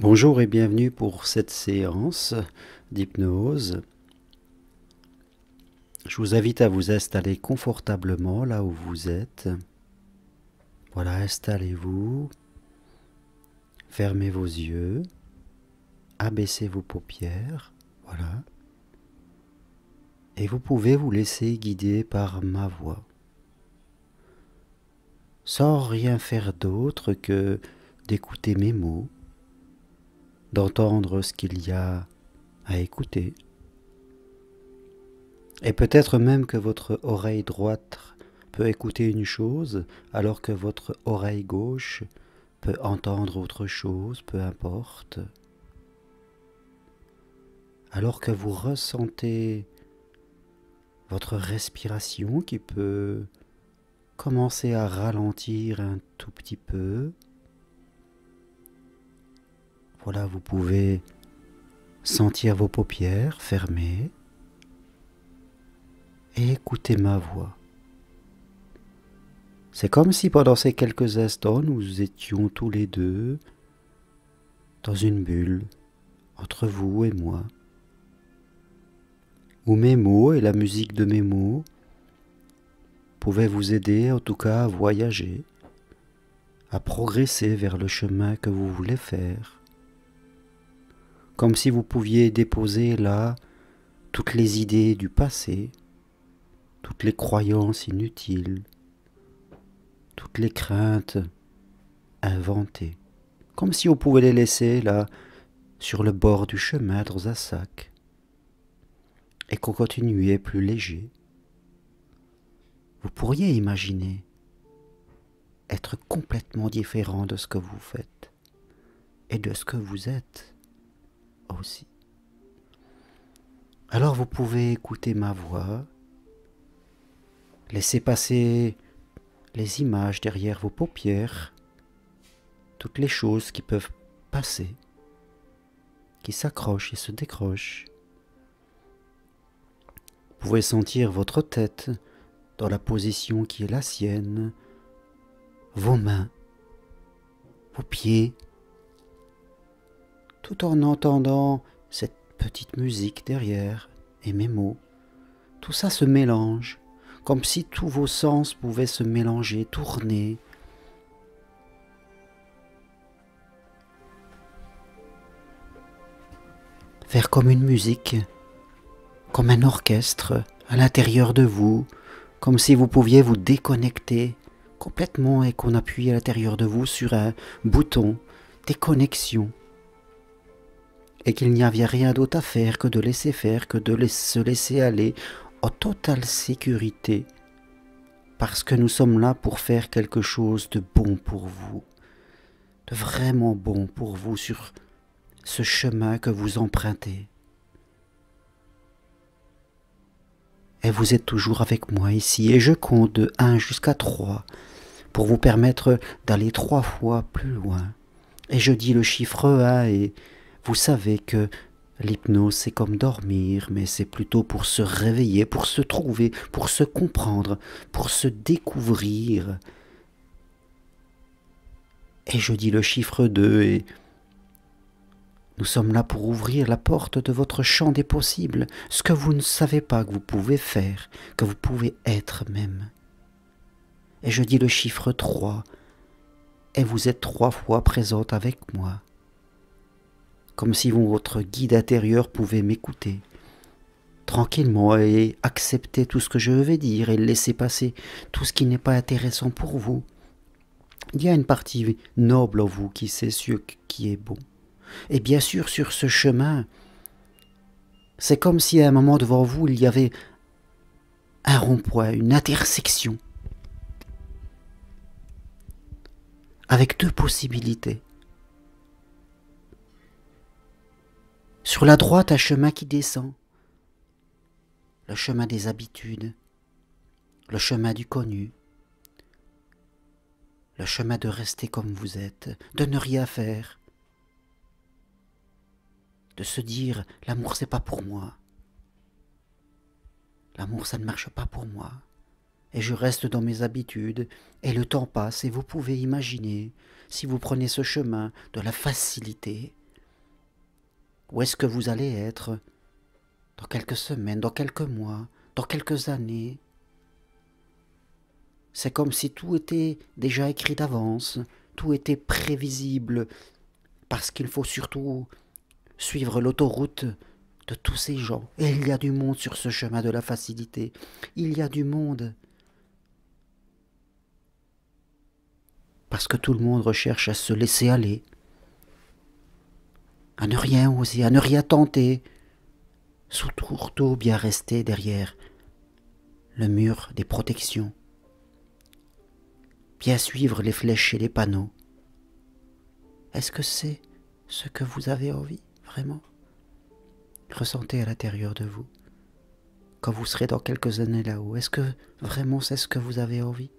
Bonjour et bienvenue pour cette séance d'hypnose. Je vous invite à vous installer confortablement là où vous êtes. Voilà, installez-vous, fermez vos yeux, abaissez vos paupières, voilà. Et vous pouvez vous laisser guider par ma voix, sans rien faire d'autre que d'écouter mes mots, d'entendre ce qu'il y a à écouter. Et peut-être même que votre oreille droite peut écouter une chose, alors que votre oreille gauche peut entendre autre chose, peu importe. Alors que vous ressentez votre respiration qui peut commencer à ralentir un tout petit peu. Voilà, vous pouvez sentir vos paupières fermées et écouter ma voix. C'est comme si pendant ces quelques instants, nous étions tous les deux dans une bulle entre vous et moi, où mes mots et la musique de mes mots pouvaient vous aider en tout cas à voyager, à progresser vers le chemin que vous voulez faire, comme si vous pouviez déposer là toutes les idées du passé, toutes les croyances inutiles, toutes les craintes inventées, comme si on pouvait les laisser là sur le bord du chemin dans un sac et qu'on continuait plus léger. Vous pourriez imaginer être complètement différent de ce que vous faites et de ce que vous êtes aussi. Alors vous pouvez écouter ma voix, laisser passer les images derrière vos paupières, toutes les choses qui peuvent passer, qui s'accrochent et se décrochent. Vous pouvez sentir votre tête dans la position qui est la sienne, vos mains, vos pieds, tout en entendant cette petite musique derrière et mes mots. Tout ça se mélange, comme si tous vos sens pouvaient se mélanger, tourner. Faire comme une musique, comme un orchestre à l'intérieur de vous, comme si vous pouviez vous déconnecter complètement et qu'on appuie à l'intérieur de vous sur un bouton déconnexion et qu'il n'y avait rien d'autre à faire que de laisser faire, que de se laisser aller en totale sécurité parce que nous sommes là pour faire quelque chose de bon pour vous, de vraiment bon pour vous sur ce chemin que vous empruntez. Et vous êtes toujours avec moi ici, et je compte de 1 jusqu'à 3 pour vous permettre d'aller 3 fois plus loin. Et je dis le chiffre 1 et vous savez que l'hypnose c'est comme dormir, mais c'est plutôt pour se réveiller, pour se trouver, pour se comprendre, pour se découvrir. Et je dis le chiffre 2 et nous sommes là pour ouvrir la porte de votre champ des possibles, ce que vous ne savez pas que vous pouvez faire, que vous pouvez être même. Et je dis le chiffre 3, et vous êtes 3 fois présente avec moi, comme si votre guide intérieur pouvait m'écouter, tranquillement et accepter tout ce que je vais dire et laisser passer tout ce qui n'est pas intéressant pour vous. Il y a une partie noble en vous qui sait ce qui est bon. Et bien sûr, sur ce chemin, c'est comme si à un moment devant vous, il y avait un rond-point, une intersection, avec 2 possibilités. Sur la droite, un chemin qui descend, le chemin des habitudes, le chemin du connu, le chemin de rester comme vous êtes, de ne rien faire, de se dire l'amour c'est pas pour moi, l'amour ça ne marche pas pour moi, et je reste dans mes habitudes, et le temps passe, et vous pouvez imaginer, si vous prenez ce chemin de la facilité, Où est-ce que vous allez être dans quelques semaines, dans quelques mois, dans quelques années? C'est comme si tout était déjà écrit d'avance, tout était prévisible, parce qu'il faut surtout suivre l'autoroute de tous ces gens. Et il y a du monde sur ce chemin de la facilité. Il y a du monde. Parce que tout le monde recherche à se laisser aller, à ne rien oser, à ne rien tenter, surtout bien rester derrière le mur des protections, bien suivre les flèches et les panneaux. Est-ce que c'est ce que vous avez envie, vraiment? Ressentez à l'intérieur de vous, quand vous serez dans quelques années là-haut, est-ce que vraiment c'est ce que vous avez envie?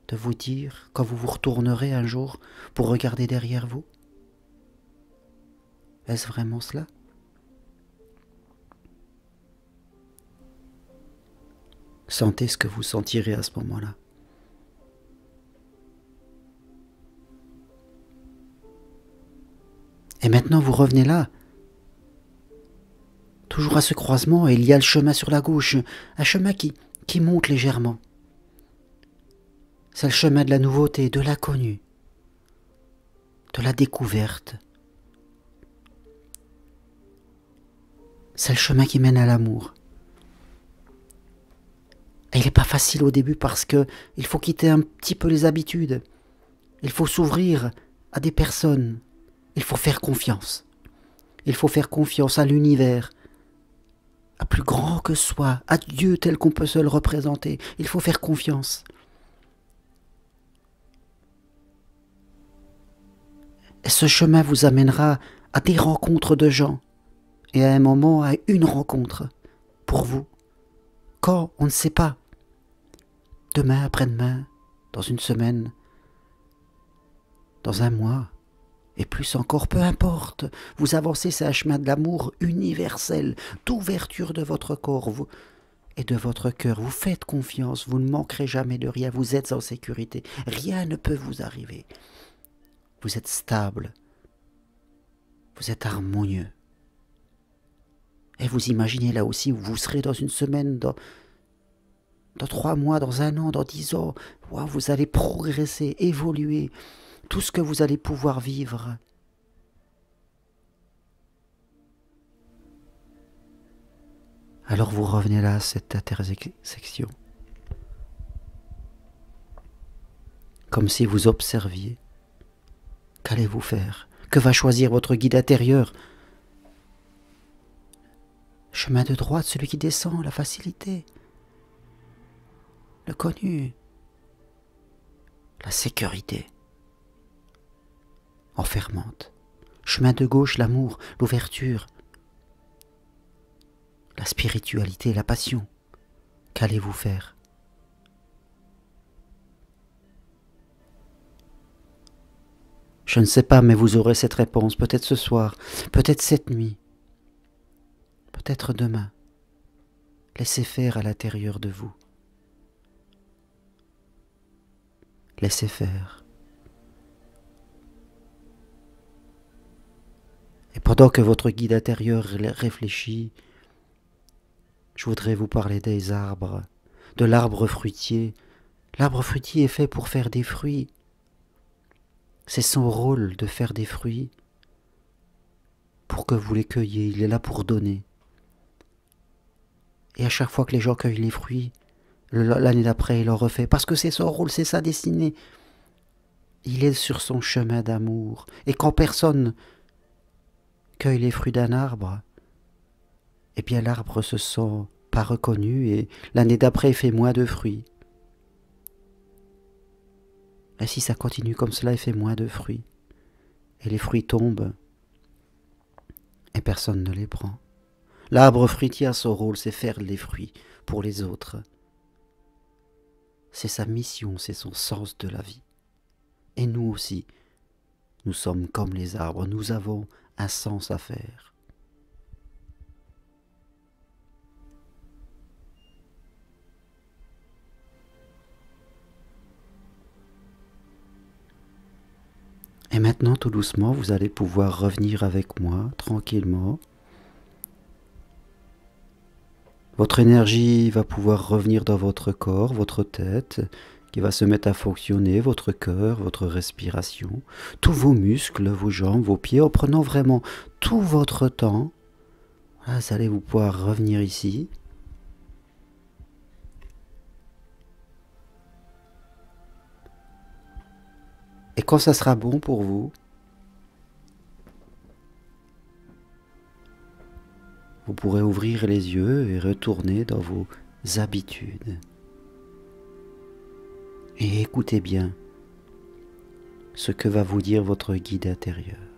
De vous dire, quand vous vous retournerez un jour pour regarder derrière vous? Est-ce vraiment cela? Sentez ce que vous sentirez à ce moment-là. Et maintenant vous revenez là, toujours à ce croisement, et il y a le chemin sur la gauche, un chemin qui monte légèrement. C'est le chemin de la nouveauté, de l'inconnu, de la découverte. C'est le chemin qui mène à l'amour. Et il n'est pas facile au début parce que il faut quitter un petit peu les habitudes. Il faut s'ouvrir à des personnes. Il faut faire confiance. Il faut faire confiance à l'univers, à plus grand que soi, à Dieu tel qu'on peut se le représenter. Il faut faire confiance. Et ce chemin vous amènera à des rencontres de gens. Et à un moment, à une rencontre pour vous. Quand, on ne sait pas. Demain, après-demain, dans une semaine, dans un mois, et plus encore, peu importe. Vous avancez, c'est un chemin de l'amour universel, d'ouverture de votre corps et de votre cœur. Vous faites confiance, vous ne manquerez jamais de rien, vous êtes en sécurité. Rien ne peut vous arriver. Vous êtes stable, vous êtes harmonieux. Et vous imaginez là aussi où vous serez dans une semaine, dans 3 mois, dans 1 an, dans 10 ans. Wow, vous allez progresser, évoluer. Tout ce que vous allez pouvoir vivre. Alors vous revenez là à cette intersection. Comme si vous observiez. Qu'allez-vous faire? Que va choisir votre guide intérieur? Chemin de droite, celui qui descend, la facilité. Le connu. La sécurité. Enfermante. Chemin de gauche, l'amour, l'ouverture. La spiritualité, la passion. Qu'allez-vous faire? Je ne sais pas, mais vous aurez cette réponse, peut-être ce soir, peut-être cette nuit, peut-être demain. Laissez faire à l'intérieur de vous. Laissez faire. Et pendant que votre guide intérieur réfléchit, je voudrais vous parler des arbres, de l'arbre fruitier. L'arbre fruitier est fait pour faire des fruits. C'est son rôle de faire des fruits pour que vous les cueilliez. Il est là pour donner. Et à chaque fois que les gens cueillent les fruits, l'année d'après, il en refait. Parce que c'est son rôle, c'est sa destinée. Il est sur son chemin d'amour. Et quand personne cueille les fruits d'un arbre, eh bien l'arbre se sent pas reconnu et l'année d'après il fait moins de fruits. Et si ça continue comme cela, il fait moins de fruits. Et les fruits tombent et personne ne les prend. L'arbre fruitier a son rôle, c'est faire les fruits pour les autres. C'est sa mission, c'est son sens de la vie. Et nous aussi, nous sommes comme les arbres, nous avons un sens à faire. Et maintenant, tout doucement, vous allez pouvoir revenir avec moi, tranquillement. Votre énergie va pouvoir revenir dans votre corps, votre tête, qui va se mettre à fonctionner, votre cœur, votre respiration, tous vos muscles, vos jambes, vos pieds, en prenant vraiment tout votre temps. Là, vous allez vous pouvoir revenir ici. Et quand ça sera bon pour vous, vous pourrez ouvrir les yeux et retourner dans vos habitudes. Et écoutez bien ce que va vous dire votre guide intérieur.